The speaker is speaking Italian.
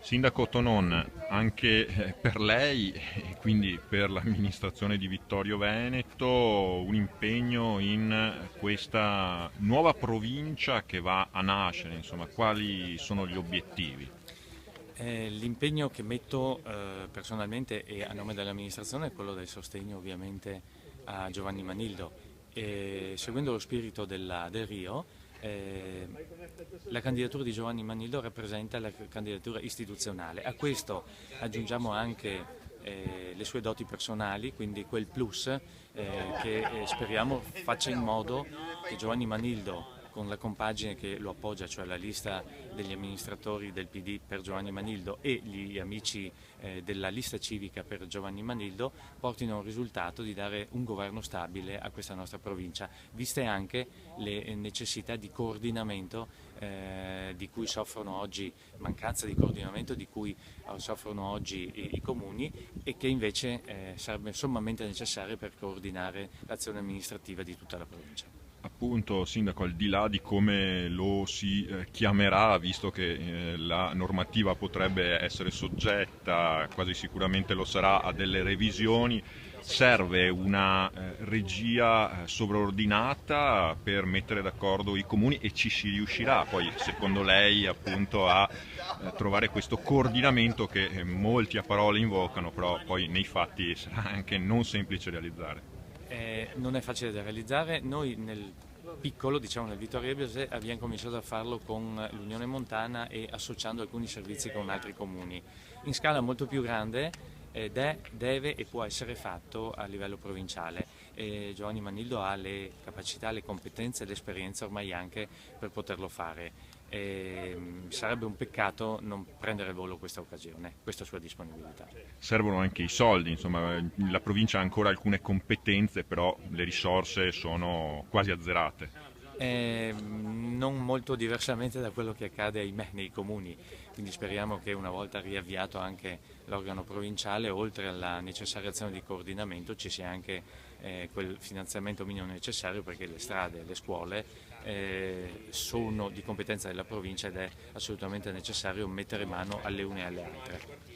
Sindaco Tonon, anche per lei e quindi per l'amministrazione di Vittorio Veneto un impegno in questa nuova provincia che va a nascere, insomma, quali sono gli obiettivi? L'impegno che metto personalmente e a nome dell'amministrazione è quello del sostegno ovviamente a Giovanni Manildo. E, seguendo lo spirito del Rio, eh, la candidatura di Giovanni Manildo rappresenta la candidatura istituzionale. A questo aggiungiamo anche le sue doti personali, quindi quel plus che speriamo faccia in modo che Giovanni Manildo, con la compagine che lo appoggia, cioè la lista degli amministratori del PD per Giovanni Manildo e gli amici della lista civica per Giovanni Manildo, portino a un risultato di dare un governo stabile a questa nostra provincia, viste anche le necessità di coordinamento di cui soffrono oggi, mancanza di coordinamento di cui soffrono oggi i comuni e che invece sarebbe sommamente necessario per coordinare l'azione amministrativa di tutta la provincia. Appunto, Sindaco, al di là di come lo si chiamerà, visto che la normativa potrebbe essere soggetta, quasi sicuramente lo sarà, a delle revisioni, serve una regia sovraordinata per mettere d'accordo i comuni e ci si riuscirà poi, secondo lei, appunto a trovare questo coordinamento che molti a parole invocano, però poi nei fatti sarà anche non semplice realizzare. Non è facile da realizzare, noi nel piccolo, diciamo nel Vittorio Ebrese, abbiamo cominciato a farlo con l'Unione Montana e associando alcuni servizi con altri comuni. In scala molto più grande deve e può essere fatto a livello provinciale. Giovanni Manildo ha le capacità, le competenze e l'esperienza ormai anche per poterlo fare. Sarebbe un peccato non prendere il volo questa occasione, questa sua disponibilità. Servono anche i soldi, insomma, la provincia ha ancora alcune competenze, però le risorse sono quasi azzerate. Non molto diversamente da quello che accade ahimè nei comuni, quindi speriamo che una volta riavviato anche l'organo provinciale, oltre alla necessaria azione di coordinamento, ci sia anche quel finanziamento minimo necessario perché le strade, le scuole sono di competenza della provincia ed è assolutamente necessario mettere mano alle une e alle altre.